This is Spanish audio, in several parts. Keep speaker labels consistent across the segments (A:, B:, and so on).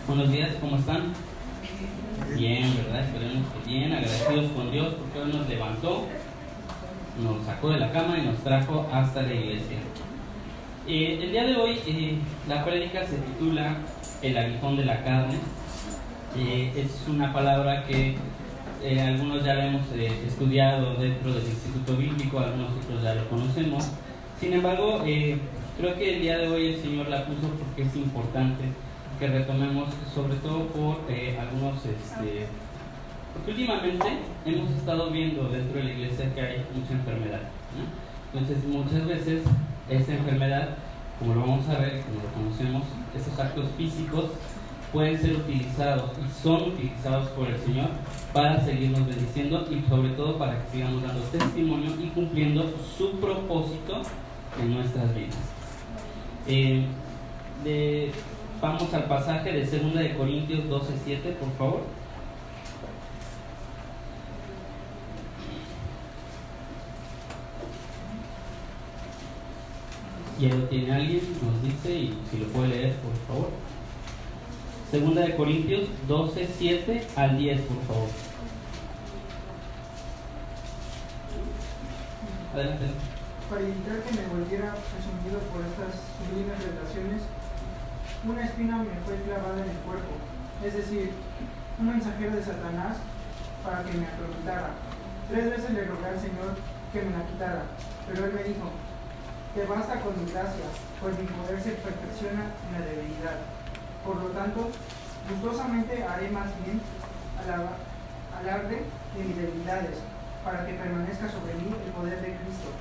A: Buenos días, ¿cómo están? Bien, ¿verdad? Esperemos que bien, agradecidos con Dios porque hoy nos levantó, nos sacó de la cama y nos trajo hasta la iglesia. El día de hoy la prédica se titula El aguijón de la carne. Es una palabra que algunos ya la hemos estudiado dentro del Instituto Bíblico, algunos otros ya lo conocemos. Sin embargo, creo que el día de hoy el Señor la puso porque es importante que retomemos, sobre todo por algunos, porque últimamente hemos estado viendo dentro de la iglesia que hay mucha enfermedad, ¿no? Entonces muchas veces esa enfermedad, como lo vamos a ver, como lo conocemos, esos actos físicos pueden ser utilizados y son utilizados por el Señor para seguirnos bendiciendo y sobre todo para que sigamos dando testimonio y cumpliendo su propósito en nuestras vidas. Vamos al pasaje de 2 de Corintios 12:7, por favor. ¿Ya lo tiene alguien? Nos dice, y si lo puede leer, por favor. 2 de Corintios 12:7 al 10, por favor. Adelante.
B: Para evitar que me volviera presumido por estas sublimes revelaciones, una espina me fue clavada en el cuerpo, es decir, un mensajero de Satanás para que me atormentara. 3 veces le rogué al Señor que me la quitara, pero Él me dijo: te basta con mi gracia, pues mi poder se perfecciona en la debilidad. Por lo tanto, gustosamente haré más bien alarde de mis debilidades, para que permanezca sobre mí el poder de Cristo.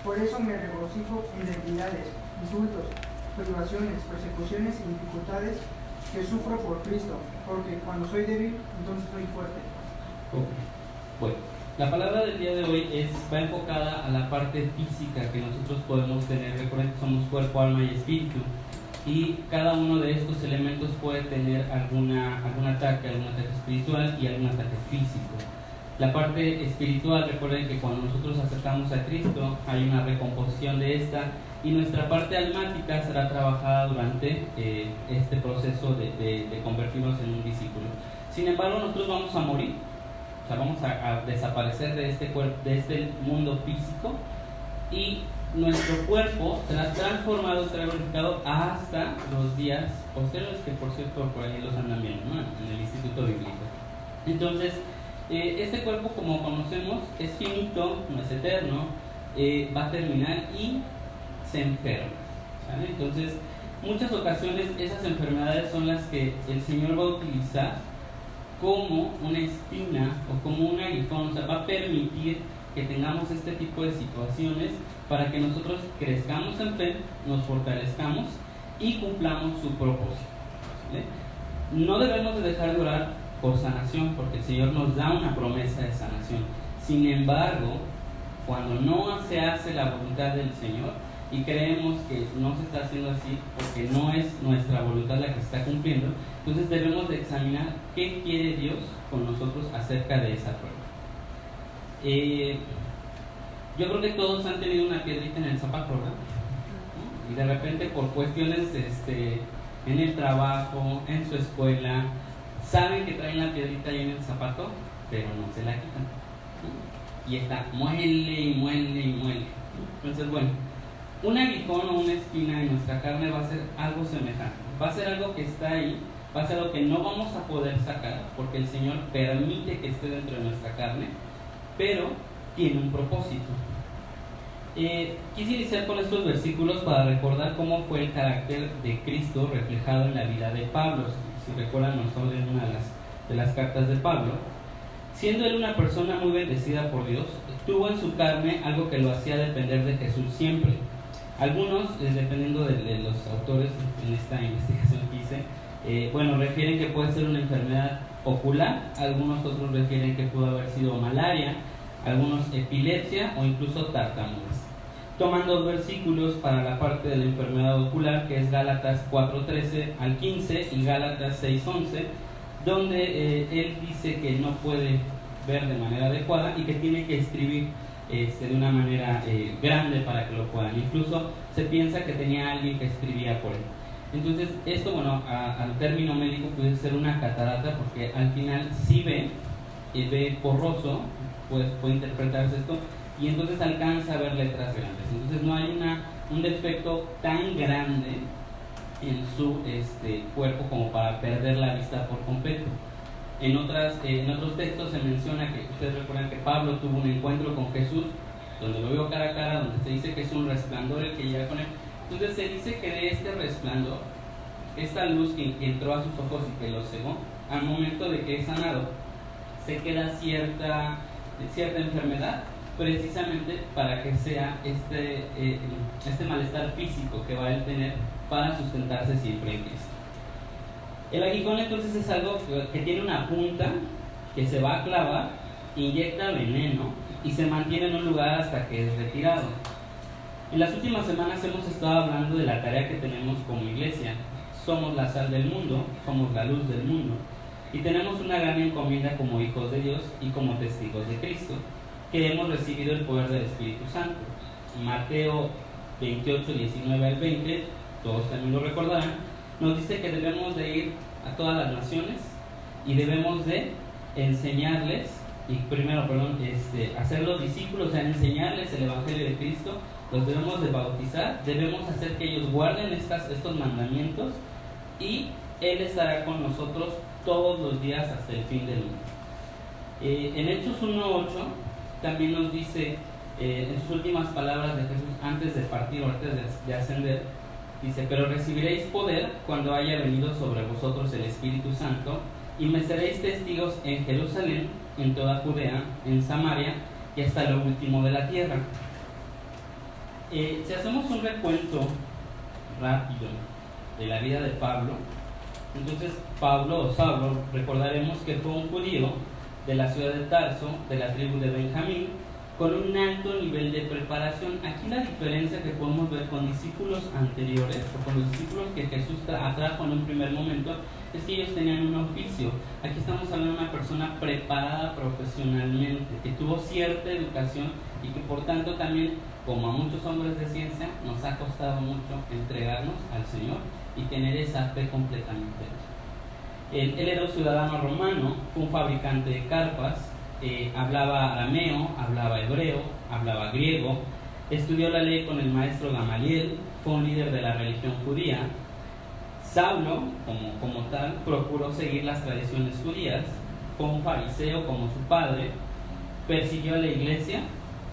B: Por eso me regocijo en debilidades, insultos, privaciones, persecuciones y dificultades que sufro por Cristo, porque cuando soy débil, entonces soy fuerte.
A: Okay. Bueno, la palabra del día de hoy va enfocada a la parte física que nosotros podemos tener. Recuerden que somos cuerpo, alma y espíritu, y cada uno de estos elementos puede tener algún ataque espiritual y algún ataque físico. La parte espiritual, recuerden que cuando nosotros aceptamos a Cristo hay una recomposición de esta, y nuestra parte almática será trabajada durante este proceso de convertirnos en un discípulo. Sin embargo, nosotros vamos a morir, o sea, vamos a desaparecer de este mundo físico, y nuestro cuerpo será transformado, será glorificado hasta los días posteriores, que por cierto por ahí los andan viendo, ¿no? En el Instituto Bíblico. Entonces, este cuerpo, como conocemos, es finito, no es eterno, va a terminar y se enferma, ¿vale? Entonces, muchas ocasiones esas enfermedades son las que el Señor va a utilizar como una espina o como un aguijón, o sea, va a permitir que tengamos este tipo de situaciones para que nosotros crezcamos en fe, nos fortalezcamos y cumplamos su propósito, ¿vale? No debemos de dejar de orar por sanación, porque el Señor nos da una promesa de sanación. Sin embargo, cuando no se hace la voluntad del Señor y creemos que no se está haciendo así porque no es nuestra voluntad la que se está cumpliendo, entonces debemos de examinar qué quiere Dios con nosotros acerca de esa prueba. Yo creo que todos han tenido una piedrita en el zapato, ¿verdad? Y de repente por cuestiones en el trabajo, en su escuela, saben que traen la piedrita ahí en el zapato, pero no se la quitan, ¿no? Y está, muele y muele y muele. Entonces, bueno, un aguijón o una espina en nuestra carne va a ser algo semejante. Va a ser algo que está ahí, va a ser algo que no vamos a poder sacar, porque el Señor permite que esté dentro de nuestra carne, pero tiene un propósito. Quise iniciar con estos versículos para recordar cómo fue el carácter de Cristo reflejado en la vida de Pablo. Si recuerdan, nos estamos en una de las cartas de Pablo. Siendo él una persona muy bendecida por Dios, tuvo en su carne algo que lo hacía depender de Jesús siempre. Algunos, dependiendo de los autores en esta investigación que hice, refieren que puede ser una enfermedad ocular, algunos otros refieren que pudo haber sido malaria, algunos epilepsia o incluso tartamudez. Toman 2 versículos para la parte de la enfermedad ocular, que es Gálatas 4:13 al 15 y Gálatas 6:11, donde él dice que no puede ver de manera adecuada y que tiene que escribir de una manera grande para que lo puedan. Incluso se piensa que tenía alguien que escribía por él. Entonces, esto, bueno, al término médico puede ser una catarata, porque al final sí ve borroso, pues puede interpretarse esto, y entonces alcanza a ver letras grandes. Entonces no hay un defecto tan grande en su cuerpo como para perder la vista por completo. En otros textos se menciona que, ustedes recuerdan que Pablo tuvo un encuentro con Jesús, donde lo vio cara a cara, donde se dice que es un resplandor el que llega con él. Entonces se dice que de este resplandor, esta luz que entró a sus ojos y que los cegó, al momento de que es sanado, se queda cierta enfermedad, precisamente para que sea este malestar físico que va a él tener para sustentarse siempre en Cristo. El aguijón entonces es algo que tiene una punta que se va a clavar, inyecta veneno y se mantiene en un lugar hasta que es retirado. En las últimas semanas hemos estado hablando de la tarea que tenemos como iglesia. Somos la sal del mundo, somos la luz del mundo y tenemos una gran encomienda como hijos de Dios y como testigos de Cristo, que hemos recibido el poder del Espíritu Santo. Mateo 28, 19 al 20, todos también lo recordarán, nos dice que debemos de ir a todas las naciones y debemos de enseñarles, hacerlos discípulos, o sea, enseñarles el Evangelio de Cristo, los debemos de bautizar, debemos hacer que ellos guarden estos mandamientos y Él estará con nosotros todos los días hasta el fin del mundo. En Hechos 1.8 también nos dice, en sus últimas palabras de Jesús antes de partir o antes de ascender, dice: pero recibiréis poder cuando haya venido sobre vosotros el Espíritu Santo, y me seréis testigos en Jerusalén, en toda Judea, en Samaria y hasta lo último de la tierra. Si hacemos un recuento rápido de la vida de Pablo, entonces Saulo, recordaremos que fue un judío de la ciudad de Tarso, de la tribu de Benjamín, con un alto nivel de preparación. Aquí la diferencia que podemos ver con discípulos anteriores, o con los discípulos que Jesús atrajo en un primer momento, es que ellos tenían un oficio. Aquí estamos hablando de una persona preparada profesionalmente, que tuvo cierta educación y que por tanto también, como a muchos hombres de ciencia, nos ha costado mucho entregarnos al Señor y tener esa fe completamente. Él era un ciudadano romano, fue un fabricante de carpas, hablaba arameo, hablaba hebreo, hablaba griego, estudió la ley con el maestro Gamaliel, fue un líder de la religión judía. Saulo, como tal, procuró seguir las tradiciones judías, fue un fariseo como su padre, persiguió a la iglesia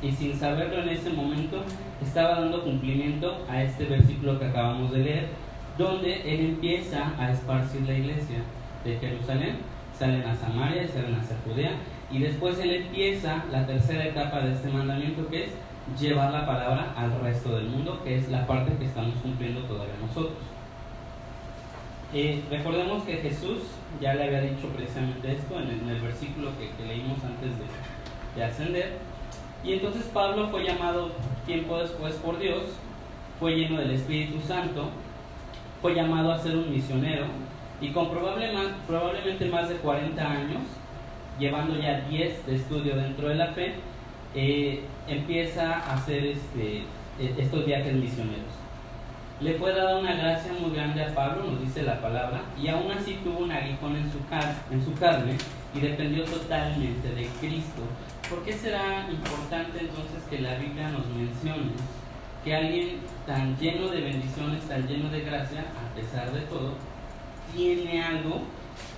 A: y sin saberlo en ese momento estaba dando cumplimiento a este versículo que acabamos de leer, donde él empieza a esparcir la iglesia. De Jerusalén salen a Samaria y salen hacia Judea, y después él empieza la tercera etapa de este mandamiento, que es llevar la palabra al resto del mundo, que es la parte que estamos cumpliendo todavía nosotros. Recordemos que Jesús ya le había dicho precisamente esto en el versículo que leímos antes de ascender, y entonces Pablo fue llamado tiempo después por Dios, fue lleno del Espíritu Santo, fue llamado a ser un misionero, y con probablemente más de 40 años, llevando ya 10 de estudio dentro de la fe, empieza a hacer estos viajes misioneros. Le fue dada una gracia muy grande a Pablo, nos dice la palabra, y aún así tuvo un aguijón en su carne y dependió totalmente de Cristo. ¿Por qué será importante entonces que la Biblia nos mencione que alguien tan lleno de bendiciones, tan lleno de gracia, a pesar de todo, tiene algo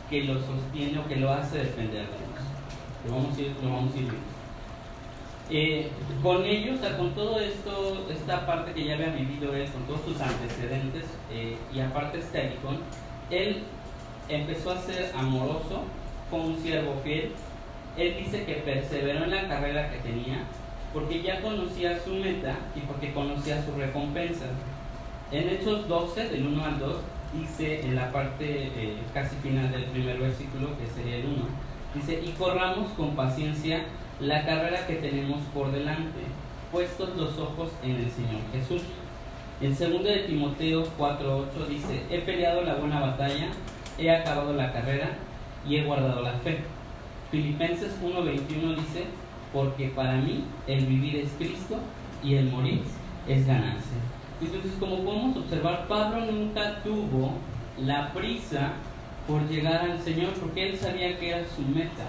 A: que lo sostiene o que lo hace depender de Dios? Lo vamos a ir viendo. Con ellos, o sea, con todo esto, esta parte que ya había vivido él, con todos sus antecedentes, y aparte este aguijón, él empezó a ser amoroso, fue un siervo fiel. Él dice que perseveró en la carrera que tenía porque ya conocía su meta y porque conocía su recompensa. En Hechos 12, del 1 al 2, dice en la parte casi final del primer versículo, que sería el 1, dice: y corramos con paciencia la carrera que tenemos por delante, puestos los ojos en el Señor Jesús. En 2 de Timoteo 4:8 dice: he peleado la buena batalla, he acabado la carrera y he guardado la fe. Filipenses 1:21 dice: porque para mí el vivir es Cristo y el morir es ganancia. Entonces, como podemos observar, Pablo nunca tuvo la prisa por llegar al Señor, porque él sabía que era su meta.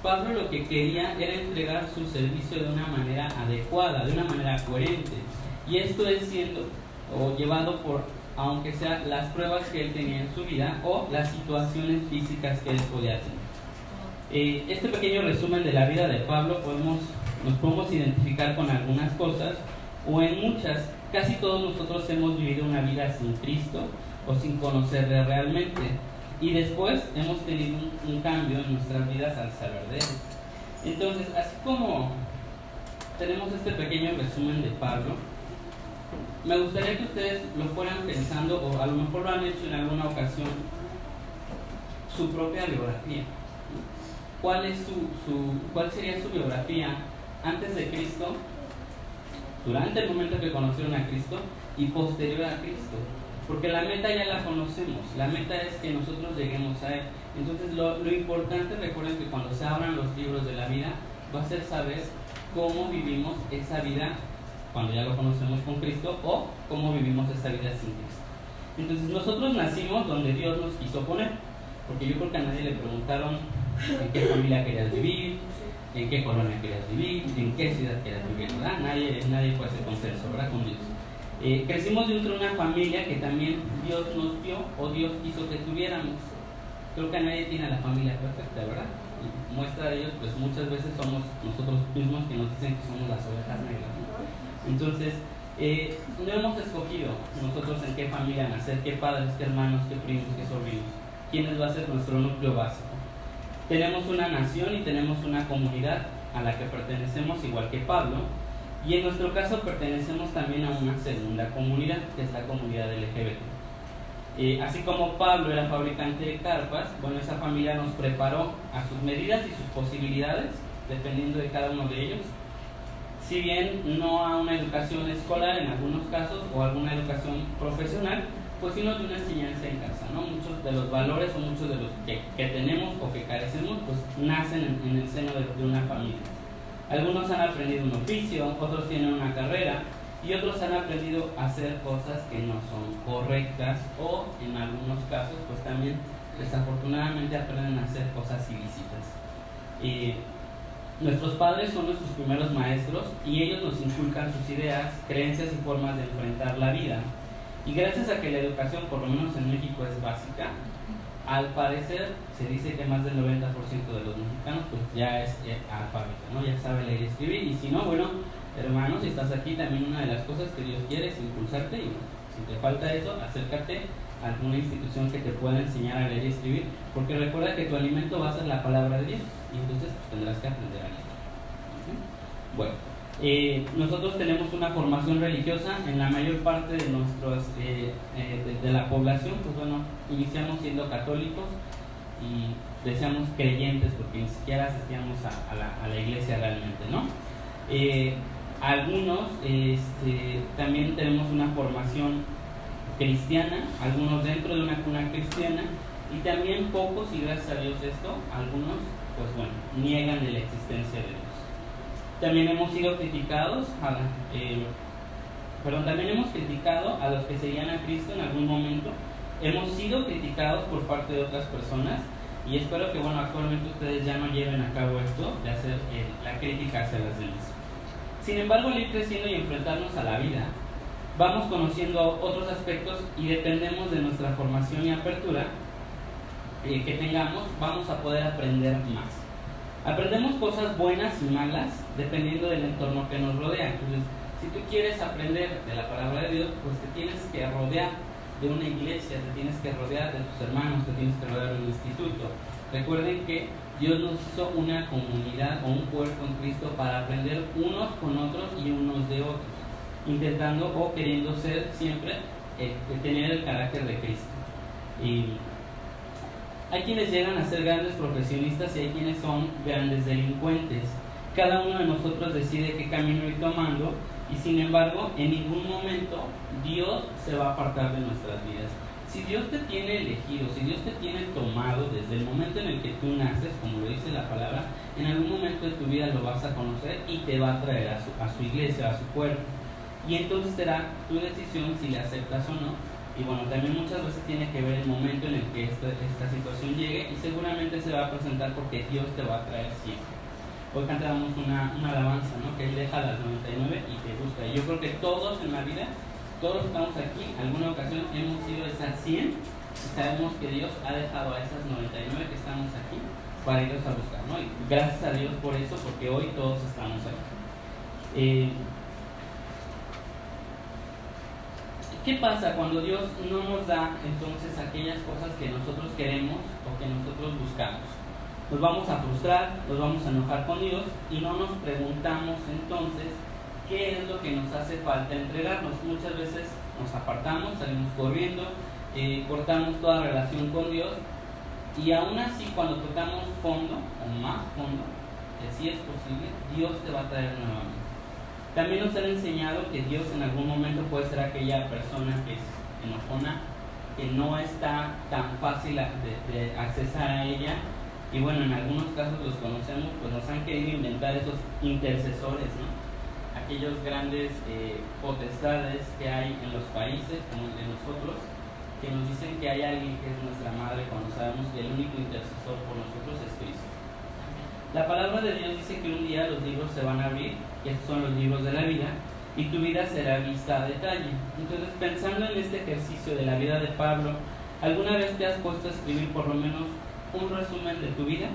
A: Pablo lo que quería era entregar su servicio de una manera adecuada, de una manera coherente. Y esto es siendo o llevado por, aunque sea las pruebas que él tenía en su vida o las situaciones físicas que él podía tener. Este pequeño resumen de la vida de Pablo nos podemos identificar con algunas cosas o en muchas. Casi todos nosotros hemos vivido una vida sin Cristo o sin conocerle realmente. Y después hemos tenido un cambio en nuestras vidas al saber de él. Entonces, así como tenemos este pequeño resumen de Pablo, me gustaría que ustedes lo fueran pensando, o a lo mejor lo han hecho en alguna ocasión, su propia biografía. ¿Cuál sería su biografía antes de Cristo, durante el momento que conocieron a Cristo y posterior a Cristo? Porque la meta ya la conocemos, la meta es que nosotros lleguemos a Él. Entonces lo importante, recuerden que cuando se abran los libros de la vida, va a ser saber cómo vivimos esa vida cuando ya lo conocemos con Cristo, o cómo vivimos esa vida sin Cristo. Entonces nosotros nacimos donde Dios nos quiso poner, porque yo creo que a nadie le preguntaron en qué familia querías vivir, en qué colonia querías vivir, en qué ciudad querías vivir, ¿verdad? Nadie fue ese consenso, ¿verdad? Con Dios. Crecimos dentro de una familia que también Dios nos dio o Dios quiso que tuviéramos. Creo que nadie tiene a la familia perfecta, ¿verdad? Y muestra de ellos, pues muchas veces somos nosotros mismos que nos dicen que somos las ovejas negras, ¿no? Entonces, no hemos escogido nosotros en qué familia nacer, qué padres, qué hermanos, qué primos, qué sobrinos, quiénes va a ser nuestro núcleo básico. Tenemos una nación y tenemos una comunidad a la que pertenecemos, igual que Pablo. Y en nuestro caso pertenecemos también a una segunda comunidad, que es la comunidad LGBT. Así como Pablo era fabricante de carpas, bueno, esa familia nos preparó a sus medidas y sus posibilidades, dependiendo de cada uno de ellos. Si bien no a una educación escolar en algunos casos, o alguna educación profesional, pues sino de una enseñanza en casa, ¿no? Muchos de los valores o muchos de los que tenemos o que carecemos, pues nacen en el seno de una familia. Algunos han aprendido un oficio, otros tienen una carrera y otros han aprendido a hacer cosas que no son correctas, o en algunos casos pues también desafortunadamente aprenden a hacer cosas ilícitas. Nuestros padres son nuestros primeros maestros y ellos nos inculcan sus ideas, creencias y formas de enfrentar la vida. Y gracias a que la educación, por lo menos en México, es básica, al parecer se dice que más del 90% de los mexicanos pues ya es alfabeta, ¿no? Ya sabe leer y escribir. Y si no, bueno, hermanos, si estás aquí, también una de las cosas que Dios quiere es impulsarte, y si te falta eso, acércate a alguna institución que te pueda enseñar a leer y escribir, porque recuerda que tu alimento va a ser la palabra de Dios, y entonces pues, tendrás que aprender a leer. Bueno, nosotros tenemos una formación religiosa en la mayor parte de nuestros de la población. Pues bueno, iniciamos siendo católicos y decíamos creyentes porque ni siquiera asistíamos a la iglesia realmente, ¿no? Algunos también tenemos una formación cristiana, algunos dentro de una cuna cristiana, y también pocos, y gracias a Dios esto, algunos pues bueno, niegan de la existencia de Dios. También hemos sido criticados también hemos criticado a los que seguían a Cristo en algún momento. Hemos sido criticados por parte de otras personas, y espero que bueno, actualmente ustedes ya no lleven a cabo esto de hacer la crítica hacia las demás. Sin embargo, al ir creciendo y enfrentarnos a la vida, vamos conociendo otros aspectos, y dependemos de nuestra formación y apertura que tengamos, vamos a poder aprender más. Aprendemos cosas buenas y malas dependiendo del entorno que nos rodea. Entonces, si tú quieres aprender de la palabra de Dios, pues te tienes que rodear de una iglesia, te tienes que rodear de tus hermanos, te tienes que rodear de un instituto. Recuerden que Dios nos hizo una comunidad o un cuerpo en Cristo para aprender unos con otros y unos de otros, intentando o queriendo ser siempre, tener el carácter de Cristo. Y hay quienes llegan a ser grandes profesionistas y hay quienes son grandes delincuentes. Cada uno de nosotros decide qué camino ir tomando, y sin embargo, en ningún momento Dios se va a apartar de nuestras vidas. Si Dios te tiene elegido, si Dios te tiene tomado desde el momento en el que tú naces, como lo dice la palabra, en algún momento de tu vida lo vas a conocer y te va a traer a su iglesia, a su cuerpo. y entonces será tu decisión si le aceptas o no. Y bueno, también muchas veces tiene que ver el momento en el que esta situación llegue, y seguramente se va a presentar porque Dios te va a traer siempre. Hoy cantamos una alabanza, ¿no? Que Él deja las 99 y te busca. Y yo creo que todos en la vida, todos estamos aquí, en alguna ocasión hemos sido esas 100, y sabemos que Dios ha dejado a esas 99 que estamos aquí para irlos a buscar, ¿no? Y gracias a Dios por eso, porque hoy todos estamos aquí. ¿Qué pasa cuando Dios no nos da entonces aquellas cosas que nosotros queremos o que nosotros buscamos? Nos vamos a frustrar, nos vamos a enojar con Dios y no nos preguntamos entonces qué es lo que nos hace falta entregarnos. Muchas veces nos apartamos, salimos corriendo, cortamos toda relación con Dios, y aún así cuando tocamos fondo o más fondo, que sí es posible, Dios te va a traer nuevamente. También nos han enseñado que Dios en algún momento puede ser aquella persona que es enojona, que no está tan fácil de accesar a ella. Y bueno, en algunos casos los conocemos, pues nos han querido inventar esos intercesores, ¿no? Aquellos grandes potestades que hay en los países, como el de nosotros, que nos dicen que hay alguien que es nuestra madre, cuando sabemos que el único intercesor por nosotros es Cristo. La palabra de Dios dice que un día los libros se van a abrir, que estos son los libros de la vida, y tu vida será vista a detalle. Entonces, pensando en este ejercicio de la vida de Pablo, ¿alguna vez te has puesto a escribir por lo menos un resumen de tu vida?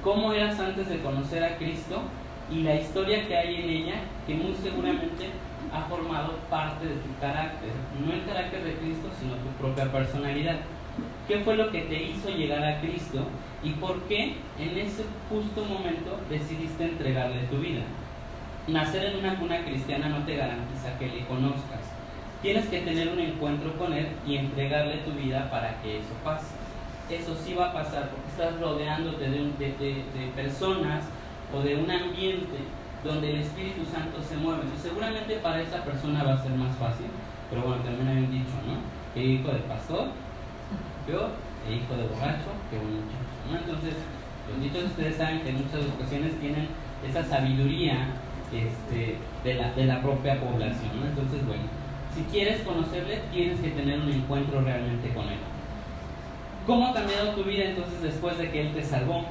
A: ¿Cómo eras antes de conocer a Cristo? Y la historia que hay en ella, que muy seguramente ha formado parte de tu carácter. No el carácter de Cristo, sino tu propia personalidad. ¿Qué fue lo que te hizo llegar a Cristo? ¿Y por qué en ese justo momento decidiste entregarle tu vida? Nacer en una cuna cristiana no te garantiza que le conozcas. Tienes que tener un encuentro con Él y entregarle tu vida para que eso pase. Eso sí va a pasar porque estás rodeándote de personas o de un ambiente donde el Espíritu Santo se mueve. Entonces, seguramente para esa persona va a ser más fácil, pero bueno, también hay un dicho, ¿no? Que hijo de pastor, peor, e hijo de borracho, que un muchacho, ¿no? Entonces, los dichos ustedes saben que en muchas ocasiones tienen esa sabiduría de la propia población, ¿no? Entonces, bueno, si quieres conocerle, tienes que tener un encuentro realmente con Él. ¿Cómo ha cambiado tu vida entonces después de que Él te salvó?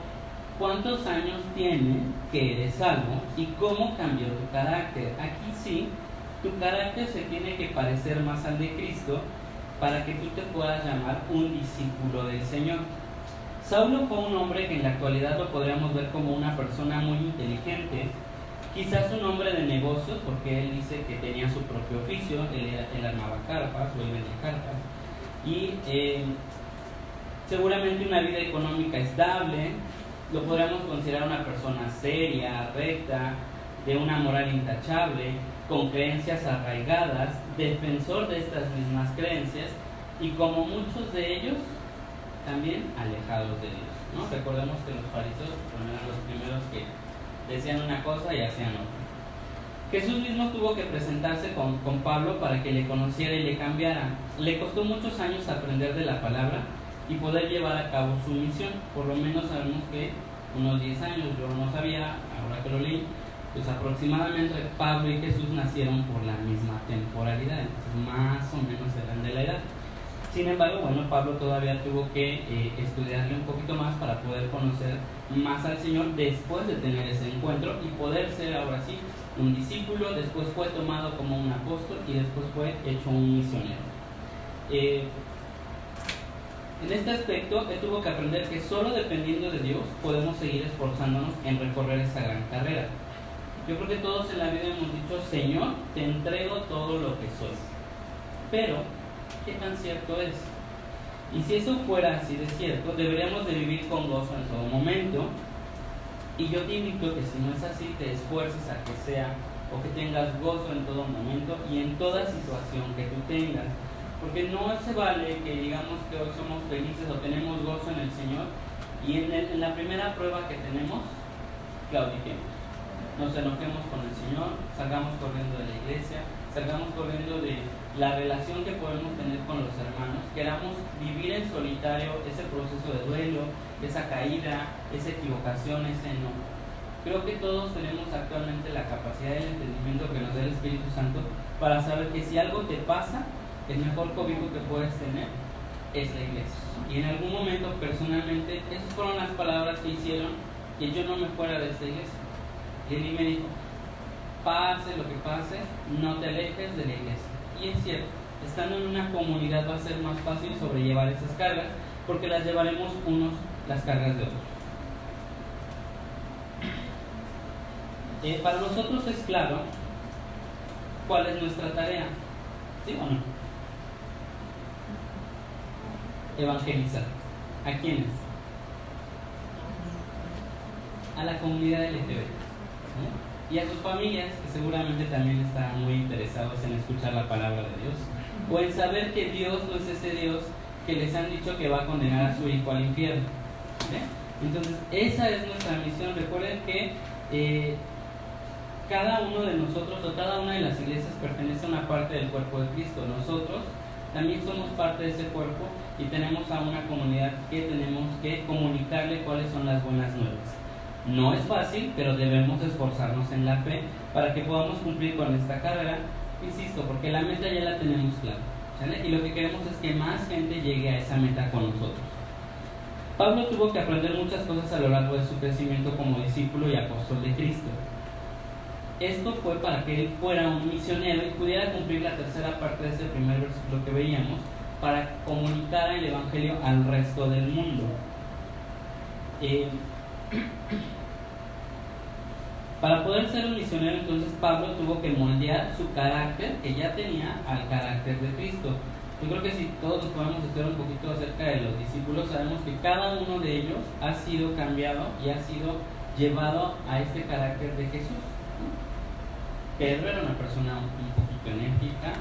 A: ¿Cuántos años tiene que eres salvo y cómo cambió tu carácter? Aquí sí, tu carácter se tiene que parecer más al de Cristo para que tú te puedas llamar un discípulo del Señor. Saulo fue un hombre que en la actualidad lo podríamos ver como una persona muy inteligente, quizás un hombre de negocios, porque él dice que tenía su propio oficio, él armaba carpas o él vendía carpas, y seguramente una vida económica estable. Lo podríamos considerar una persona seria, recta, de una moral intachable, con creencias arraigadas, defensor de estas mismas creencias, y como muchos de ellos, también alejados de Dios, ¿no? Recordemos que los fariseos eran los primeros que decían una cosa y hacían otra. Jesús mismo tuvo que presentarse con Pablo para que le conociera y le cambiara. Le costó muchos años aprender de la palabra y poder llevar a cabo su misión. Por lo menos sabemos que unos 10 años, yo no sabía, ahora que lo leí, pues aproximadamente Pablo y Jesús nacieron por la misma temporalidad, entonces más o menos eran de la edad. Sin embargo, bueno, Pablo todavía tuvo que estudiarle un poquito más para poder conocer más al Señor después de tener ese encuentro y poder ser ahora sí un discípulo. Después fue tomado como un apóstol y después fue hecho un misionero. En este aspecto, él tuvo que aprender que solo dependiendo de Dios podemos seguir esforzándonos en recorrer esa gran carrera. Yo creo que todos en la vida hemos dicho: Señor, te entrego todo lo que soy. Pero, ¿qué tan cierto es? Y si eso fuera así de cierto, deberíamos de vivir con gozo en todo momento. Y yo te invito que si no es así, te esfuerces a que sea, o que tengas gozo en todo momento y en toda situación que tú tengas. Porque no se vale que digamos que hoy somos felices o tenemos gozo en el Señor y en la primera prueba que tenemos, claudiquemos. Nos enojemos con el Señor, salgamos corriendo de la iglesia, salgamos corriendo de la relación que podemos tener con los hermanos, queramos vivir en solitario ese proceso de duelo, esa caída, esa equivocación, ese enojo. Creo que todos tenemos actualmente la capacidad del entendimiento que nos da el Espíritu Santo para saber que si algo te pasa, el mejor cobijo que puedes tener es la iglesia. Y en algún momento, personalmente, esas fueron las palabras que hicieron que yo no me fuera de esta iglesia. Y él me dijo, pase lo que pase, no te alejes de la iglesia. Y es cierto, estando en una comunidad va a ser más fácil sobrellevar esas cargas, porque las llevaremos unos las cargas de otros. Para nosotros es claro cuál es nuestra tarea, ¿sí o no? Evangelizar. ¿A quiénes? A la comunidad LGTB, ¿sí? Y a sus familias, que seguramente también están muy interesados en escuchar la palabra de Dios, o en saber que Dios no es ese Dios que les han dicho que va a condenar a su hijo al infierno, ¿sí? Entonces, esa es nuestra misión. Recuerden que cada uno de nosotros o cada una de las iglesias pertenece a una parte del cuerpo de Cristo. Nosotros también somos parte de ese cuerpo y tenemos a una comunidad que tenemos que comunicarle cuáles son las buenas nuevas. No es fácil, pero debemos esforzarnos en la fe para que podamos cumplir con esta carrera, insisto, porque la meta ya la tenemos clara, ¿sale? Y lo que queremos es que más gente llegue a esa meta con nosotros. Pablo tuvo que aprender muchas cosas a lo largo de su crecimiento como discípulo y apóstol de Cristo. Esto fue para que él fuera un misionero y pudiera cumplir la tercera parte de ese primer versículo que veíamos, para comunicar el Evangelio al resto del mundo. Para poder ser un misionero, entonces Pablo tuvo que moldear su carácter, que ya tenía, al carácter de Cristo. Yo creo que si todos nos podemos estudiar un poquito acerca de los discípulos, sabemos que cada uno de ellos ha sido cambiado y ha sido llevado a este carácter de Jesús. Pedro era una persona un poquito enérgica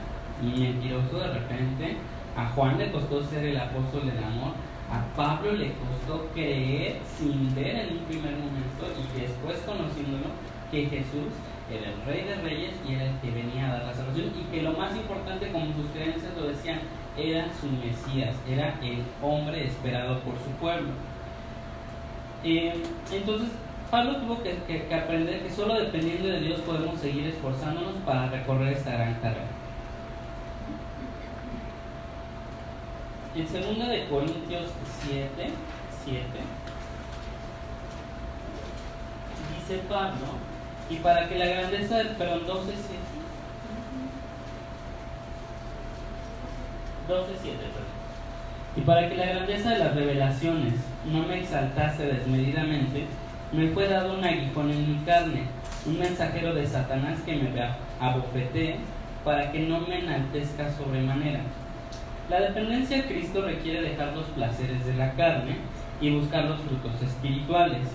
A: y mentiroso de repente. A Juan le costó ser el apóstol del amor. A Pablo le costó creer sin ver en un primer momento y después conociéndolo que Jesús era el Rey de Reyes y era el que venía a dar la salvación, y que lo más importante, como sus creencias lo decían, era su Mesías, era el hombre esperado por su pueblo. Entonces Pablo tuvo que aprender que solo dependiendo de Dios podemos seguir esforzándonos para recorrer esta gran carrera. En 2 de Corintios 7 dice Pablo, y para que la grandeza del, perdón, 12:7, y para que la grandeza de las revelaciones no me exaltase desmedidamente, me fue dado un aguijón en mi carne, un mensajero de Satanás que me abofetee para que no me enaltezca sobremanera. La dependencia a Cristo requiere dejar los placeres de la carne y buscar los frutos espirituales.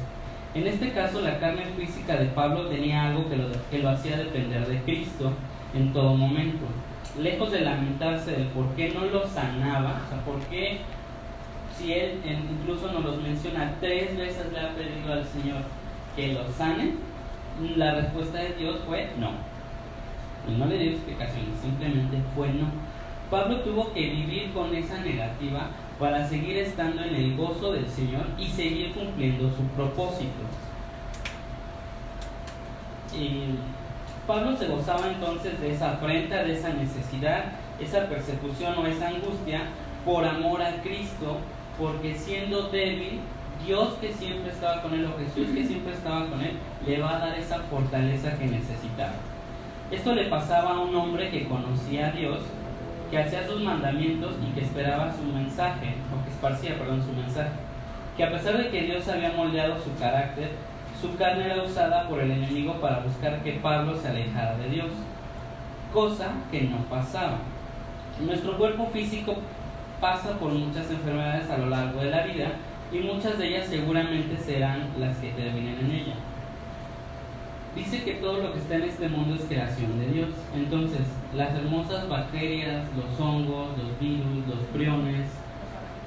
A: En este caso, la carne física de Pablo tenía algo que lo hacía depender de Cristo en todo momento. Lejos de lamentarse del por qué no lo sanaba, o sea, por qué, si él incluso nos los menciona 3 veces, le ha pedido al Señor que lo sane, la respuesta de Dios fue no. Y no le dio explicaciones, simplemente fue no. Pablo tuvo que vivir con esa negativa para seguir estando en el gozo del Señor y seguir cumpliendo su propósito. Y Pablo se gozaba entonces de esa afrenta, de esa necesidad, esa persecución o esa angustia por amor a Cristo, porque siendo débil, Dios que siempre estaba con él, o Jesús que siempre estaba con él, le va a dar esa fortaleza que necesitaba. Esto le pasaba a un hombre que conocía a Dios, que hacía sus mandamientos y que esperaba su mensaje, o que esparcía, su mensaje, que a pesar de que Dios había moldeado su carácter, su carne era usada por el enemigo para buscar que Pablo se alejara de Dios, cosa que no pasaba. Nuestro cuerpo físico pasa por muchas enfermedades a lo largo de la vida, y muchas de ellas seguramente serán las que terminen en ella. Dice que todo lo que está en este mundo es creación de Dios. Entonces, las hermosas bacterias, los hongos, los virus, los priones,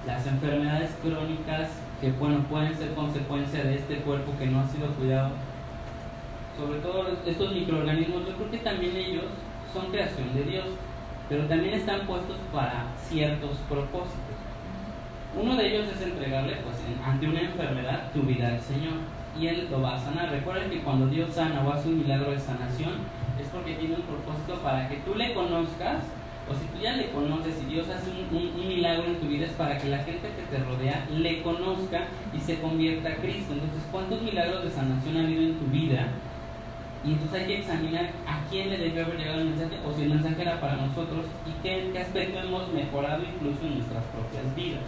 A: las enfermedades crónicas que pueden ser consecuencia de este cuerpo que no ha sido cuidado, sobre todo estos microorganismos, yo creo que también ellos son creación de Dios, pero también están puestos para ciertos propósitos. Uno de ellos es entregarle, pues, ante una enfermedad, tu vida al Señor, y Él lo va a sanar. Recuerden que cuando Dios sana o hace un milagro de sanación, es porque tiene un propósito para que tú le conozcas, o si tú ya le conoces y Dios hace un milagro en tu vida, es para que la gente que te rodea le conozca y se convierta a Cristo. Entonces, ¿cuántos milagros de sanación ha habido en tu vida? Y entonces hay que examinar a quién le debió haber llegado el mensaje, o si el mensaje era para nosotros, y qué aspecto hemos mejorado incluso en nuestras propias vidas.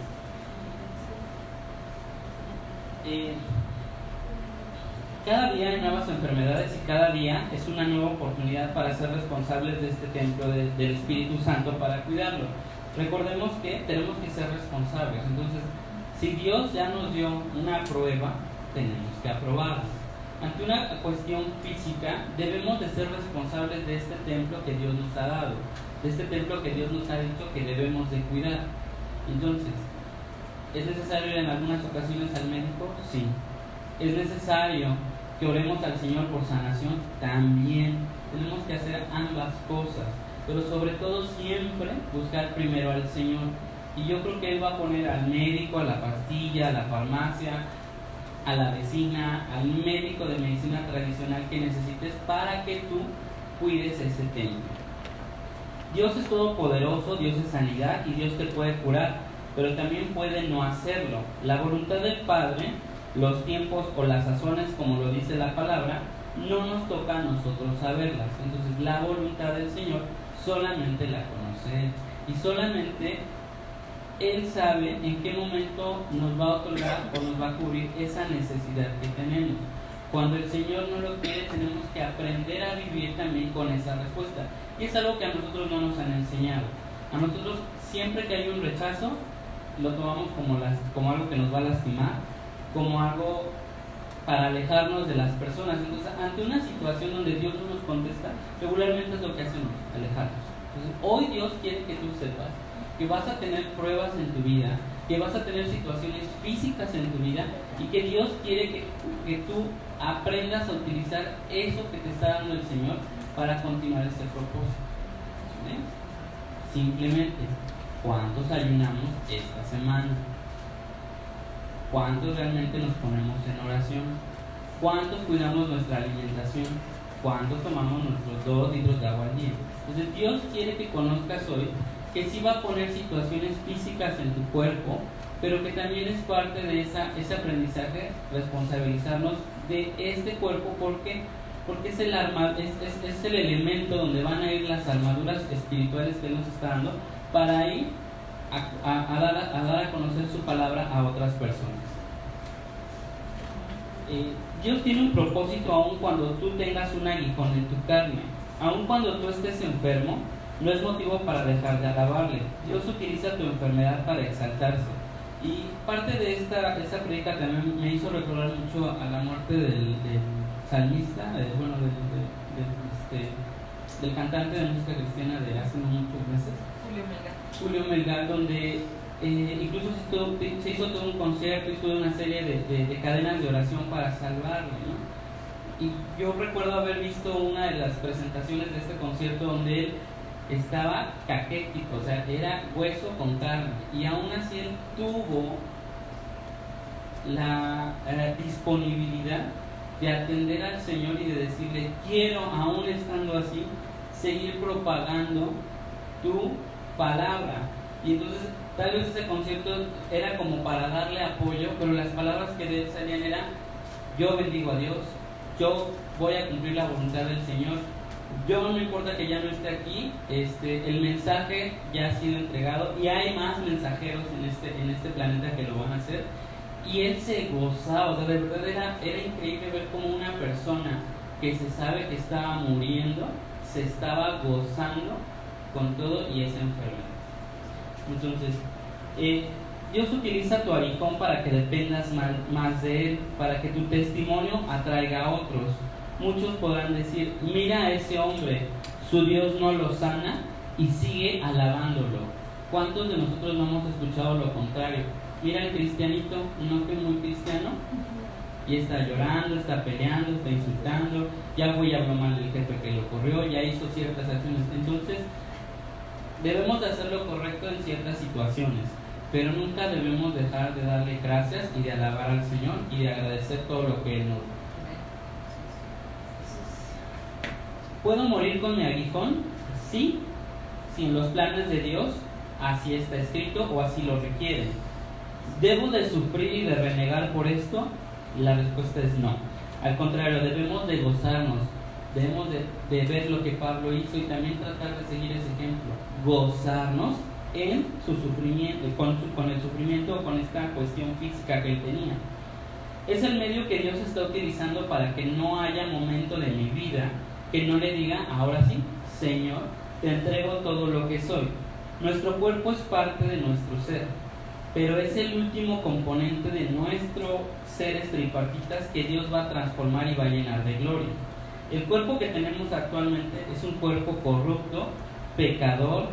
A: Cada día hay nuevas enfermedades y cada día es una nueva oportunidad para ser responsables de este templo del Espíritu Santo, para cuidarlo. Recordemos que tenemos que ser responsables. Entonces, si Dios ya nos dio una prueba, tenemos que aprobarla. Ante una cuestión física, debemos de ser responsables de este templo que Dios nos ha dado, de este templo que Dios nos ha dicho que debemos de cuidar. Entonces, ¿es necesario ir en algunas ocasiones al médico? Sí. ¿Es necesario que oremos al Señor por sanación? También. Tenemos que hacer ambas cosas, pero sobre todo siempre buscar primero al Señor. Y yo creo que Él va a poner al médico, a la pastilla, a la farmacia, a la vecina, al médico de medicina tradicional que necesites para que tú cuides ese templo. Dios es todopoderoso, Dios es sanidad y Dios te puede curar, pero también puede no hacerlo. La voluntad del Padre, los tiempos o las sazones, como lo dice la palabra, no nos toca a nosotros saberlas. Entonces, la voluntad del Señor solamente la conoce Él, y solamente Él sabe en qué momento nos va a otorgar o nos va a cubrir esa necesidad que tenemos. Cuando el Señor no lo quiere, tenemos que aprender a vivir también con esa respuesta. Y es algo que a nosotros no nos han enseñado. A nosotros, siempre que hay un rechazo, lo tomamos como algo que nos va a lastimar, como algo para alejarnos de las personas. Entonces, ante una situación donde Dios no nos contesta, regularmente es lo que hacemos, alejarnos. Entonces, hoy Dios quiere que tú sepas que vas a tener pruebas en tu vida, que vas a tener situaciones físicas en tu vida, y que Dios quiere que tú aprendas a utilizar eso que te está dando el Señor para continuar este propósito. ¿Sí? Simplemente, ¿cuántos ayunamos esta semana? ¿Cuántos realmente nos ponemos en oración? ¿Cuántos cuidamos nuestra alimentación? ¿Cuántos tomamos nuestros 2 litros de agua al día? Entonces, Dios quiere que conozcas hoy que sí va a poner situaciones físicas en tu cuerpo, pero que también es parte de ese aprendizaje, responsabilizarnos de este cuerpo, porque es el elemento donde van a ir las armaduras espirituales que Él nos está dando para ir a dar a conocer su palabra a otras personas. Dios tiene un propósito aun cuando tú tengas un aguijón en tu carne, aun cuando tú estés enfermo. No es motivo para dejar de alabarle. Dios utiliza tu enfermedad para exaltarse. Y parte de esta predica también me hizo recordar mucho a la muerte del salmista, del cantante de música cristiana de hace muchos meses, Julio Melgar, donde incluso se hizo todo un concierto y toda una serie de cadenas de oración para salvarlo, ¿no? Y yo recuerdo haber visto una de las presentaciones de este concierto donde él estaba caquético, o sea, era hueso con carne, y aún así él tuvo la disponibilidad de atender al Señor y de decirle: quiero, aún estando así, seguir propagando tu palabra. Y entonces tal vez ese concierto era como para darle apoyo, pero las palabras que de él salían eran: yo bendigo a Dios, yo voy a cumplir la voluntad del Señor, yo no importa que ya no esté aquí, el mensaje ya ha sido entregado y hay más mensajeros en este planeta que lo van a hacer. Y él se gozaba, o sea, de verdad era increíble ver cómo una persona que se sabe que estaba muriendo se estaba gozando con todo y esa enfermedad. Entonces, Dios utiliza tu aguijón para que dependas más de Él, para que tu testimonio atraiga a otros. Muchos podrán decir: mira a ese hombre, su Dios no lo sana, y sigue alabándolo. ¿Cuántos de nosotros no hemos escuchado lo contrario? Mira al cristianito, no que es muy cristiano, y está llorando, está peleando, está insultando, ya fue y habló mal del jefe que lo corrió, ya hizo ciertas acciones. Entonces, debemos de hacer lo correcto en ciertas situaciones, pero nunca debemos dejar de darle gracias y de alabar al Señor y de agradecer todo lo que Él nos da. ¿Puedo morir con mi aguijón? Sí, si en los planes de Dios así está escrito o así lo requieren. ¿Debo de sufrir y de renegar por esto? La respuesta es no. Al contrario, debemos de gozarnos, debemos de ver lo que Pablo hizo y también tratar de seguir ese ejemplo. Gozarnos en su sufrimiento, con el sufrimiento o con esta cuestión física que él tenía. Es el medio que Dios está utilizando para que no haya momento de mi vida que no le diga, ahora sí, Señor, te entrego todo lo que soy. Nuestro cuerpo es parte de nuestro ser, pero es el último componente de nuestro seres tripartitas que Dios va a transformar y va a llenar de gloria. El cuerpo que tenemos actualmente es un cuerpo corrupto, pecador,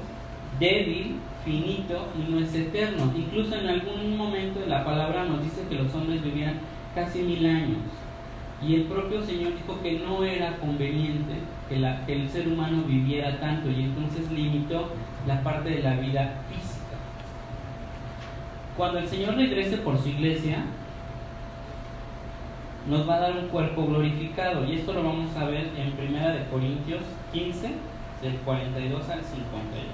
A: débil, finito y no es eterno. Incluso en algún momento de la palabra nos dice que los hombres vivían casi 1000 años. Y el propio Señor dijo que no era conveniente que el ser humano viviera tanto, y entonces limitó la parte de la vida física. Cuando el Señor regrese por su iglesia, nos va a dar un cuerpo glorificado, y esto lo vamos a ver en 1 Corintios 15, del 42 al 58.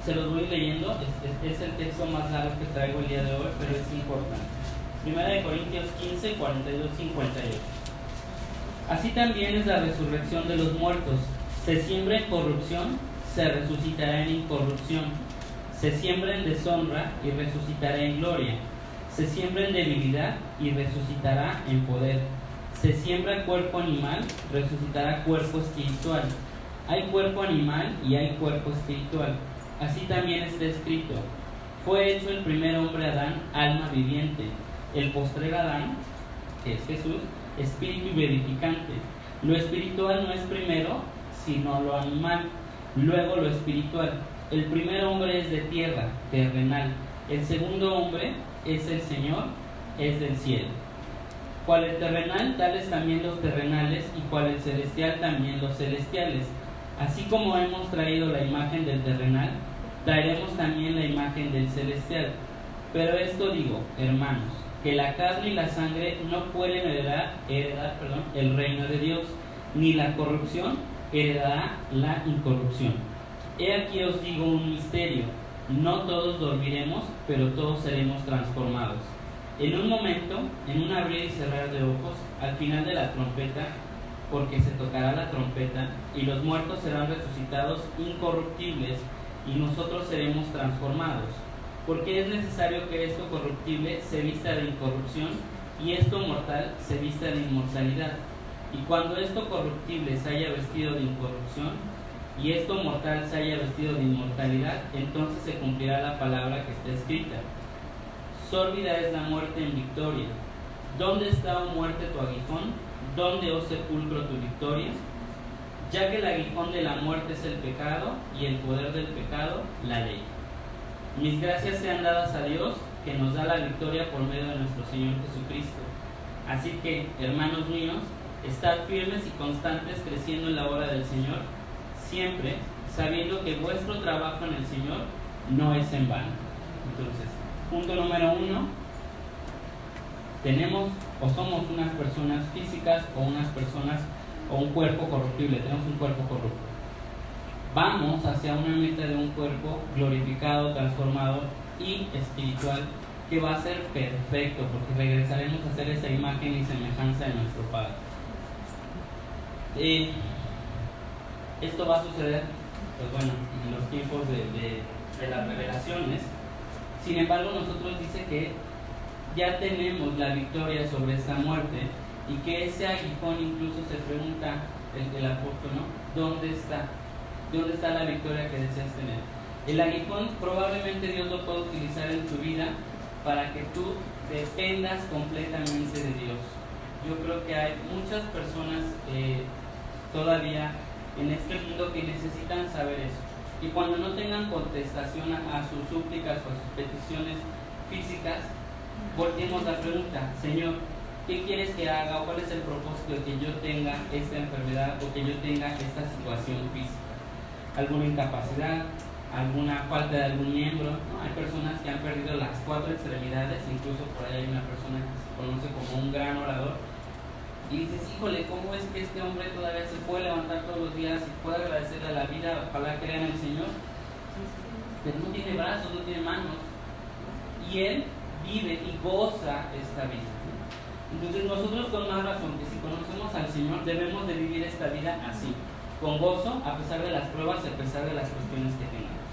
A: Se los voy leyendo, es el texto más largo que traigo el día de hoy, pero es importante. 1 Corintios 15, 42, 58. Así también es la resurrección de los muertos. Se siembra en corrupción, se resucitará en incorrupción. Se siembra en deshonra y resucitará en gloria. Se siembra en debilidad y resucitará en poder. Se siembra cuerpo animal, resucitará cuerpo espiritual. Hay cuerpo animal y hay cuerpo espiritual. Así también está escrito: fue hecho el primer hombre Adán, alma viviente; el postrer Adán, que es Jesús, espíritu vivificante. Lo espiritual no es primero, sino lo animal, luego lo espiritual. El primer hombre es de tierra, terrenal; el segundo hombre es el Señor, es del cielo. Cual el terrenal, tales también los terrenales, y cual el celestial, también los celestiales. Así como hemos traído la imagen del terrenal, traeremos también la imagen del celestial. Pero esto digo, hermanos, que la carne y la sangre no pueden heredar el reino de Dios, ni la corrupción heredará la incorrupción. He aquí os digo un misterio: no todos dormiremos, pero todos seremos transformados. En un momento, en un abrir y cerrar de ojos, al final de la trompeta, porque se tocará la trompeta, y los muertos serán resucitados incorruptibles, y nosotros seremos transformados. Porque es necesario que esto corruptible se vista de incorrupción, y esto mortal se vista de inmortalidad. Y cuando esto corruptible se haya vestido de incorrupción, y esto mortal se haya vestido de inmortalidad, entonces se cumplirá la palabra que está escrita: sórdida es la muerte en victoria. ¿Dónde está, oh muerte, tu aguijón? ¿Dónde, oh sepulcro, tu victoria? Ya que el aguijón de la muerte es el pecado, y el poder del pecado, la ley. Mis gracias sean dadas a Dios, que nos da la victoria por medio de nuestro Señor Jesucristo. Así que, hermanos míos, estad firmes y constantes, creciendo en la obra del Señor, siempre sabiendo que vuestro trabajo en el Señor no es en vano. Entonces, punto número 1: tenemos o somos unas personas físicas o unas personas o un cuerpo corruptible. Tenemos un cuerpo corrupto. Vamos hacia una meta de un cuerpo glorificado, transformado y espiritual, que va a ser perfecto, porque regresaremos a hacer esa imagen y semejanza de nuestro Padre. Esto va a suceder, pues bueno, en los tiempos de las revelaciones. Sin embargo, nosotros dice que ya tenemos la victoria sobre esta muerte, y que ese aguijón, incluso se pregunta el apóstol, ¿no? ¿Dónde está? ¿Dónde está la victoria que deseas tener? El aguijón probablemente Dios lo puede utilizar en tu vida para que tú dependas completamente de Dios. Yo creo que hay muchas personas todavía en este mundo que necesitan saber eso. Y cuando no tengan contestación a sus súplicas o a sus peticiones físicas, volteemos la pregunta: Señor, ¿qué quieres que haga o cuál es el propósito de que yo tenga esta enfermedad o que yo tenga esta situación física? ¿Alguna incapacidad? ¿Alguna falta de algún miembro? ¿No? Hay personas que han perdido las 4 extremidades, incluso por ahí hay una persona que se conoce como un gran orador, y dices, híjole, ¿cómo es que este hombre todavía se puede levantar todos los días y puede agradecerle a la vida, ojalá crea en el Señor? Pero no tiene brazos, no tiene manos, y él vive y goza esta vida. Entonces nosotros con más razón que si conocemos al Señor debemos de vivir esta vida así, con gozo, a pesar de las pruebas y a pesar de las cuestiones que tengamos.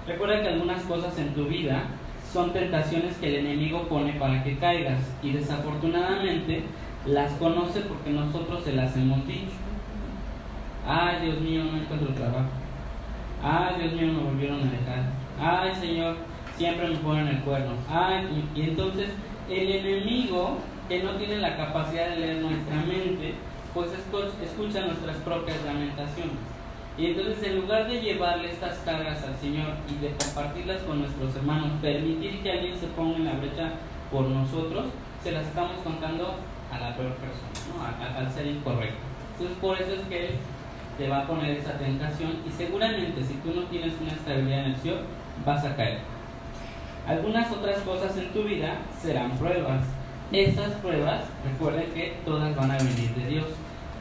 A: Recuerda que algunas cosas en tu vida son tentaciones que el enemigo pone para que caigas, y desafortunadamente las conoce porque nosotros se las hemos dicho. Ay, Dios mío, no encuentro trabajo. Ay, Dios mío, me volvieron a dejar. Ay, Señor, siempre me ponen el cuerno. Ay, y entonces el enemigo, que no tiene la capacidad de leer nuestra mente, pues escucha nuestras propias lamentaciones. Y entonces, en lugar de llevarle estas cargas al Señor y de compartirlas con nuestros hermanos, permitir que alguien se ponga en la brecha por nosotros, se las estamos contando a la peor persona, ¿no? Al ser incorrecto. Entonces, por eso es que Él te va a poner esa tentación, y seguramente si tú no tienes una estabilidad en el Señor, vas a caer. Algunas otras cosas en tu vida serán pruebas. Esas pruebas, recuerden que todas van a venir de Dios.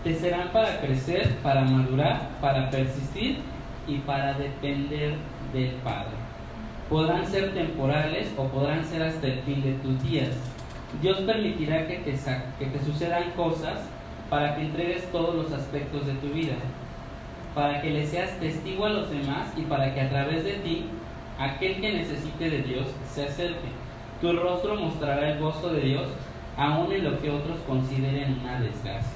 A: Te serán para crecer, para madurar, para persistir y para depender del Padre. Podrán ser temporales o podrán ser hasta el fin de tus días. Dios permitirá que te sucedan cosas para que entregues todos los aspectos de tu vida, para que le seas testigo a los demás y para que a través de ti, aquel que necesite de Dios se acerque. Tu rostro mostrará el gozo de Dios, aun en lo que otros consideren una desgracia.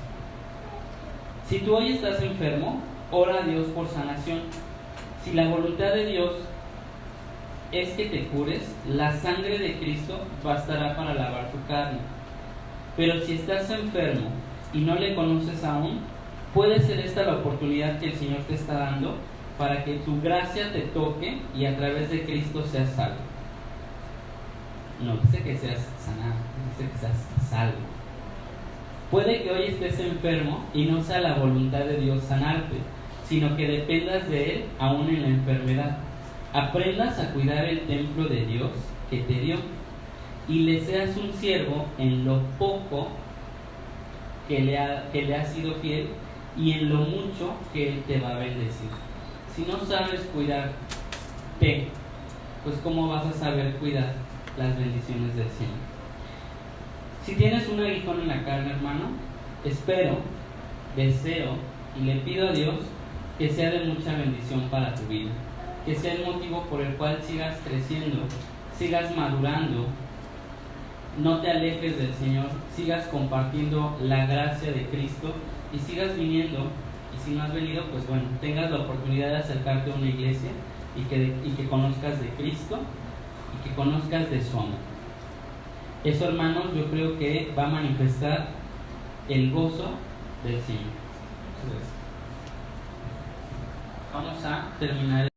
A: Si tú hoy estás enfermo, ora a Dios por sanación. Si la voluntad de Dios es que te cures, la sangre de Cristo bastará para lavar tu carne. Pero si estás enfermo y no le conoces aún, puede ser esta la oportunidad que el Señor te está dando para que tu gracia te toque y a través de Cristo seas salvo. No dice que seas sanado, dice que seas salvo. Puede que hoy estés enfermo y no sea la voluntad de Dios sanarte, sino que dependas de Él aún en la enfermedad. Aprendas a cuidar el templo de Dios que te dio y le seas un siervo en lo poco que le ha sido fiel y en lo mucho que Él te va a bendecir. Si no sabes cuidarte, pues ¿cómo vas a saber cuidar las bendiciones del Señor? Si tienes un aguijón en la carne, hermano, espero, deseo y le pido a Dios que sea de mucha bendición para tu vida, que sea el motivo por el cual sigas creciendo, sigas madurando, no te alejes del Señor, sigas compartiendo la gracia de Cristo y sigas viniendo. Y si no has venido, pues bueno, tengas la oportunidad de acercarte a una iglesia y que conozcas de Cristo y que conozcas de su amor. Eso, hermanos, yo creo que va a manifestar el gozo del Señor. Vamos a terminar.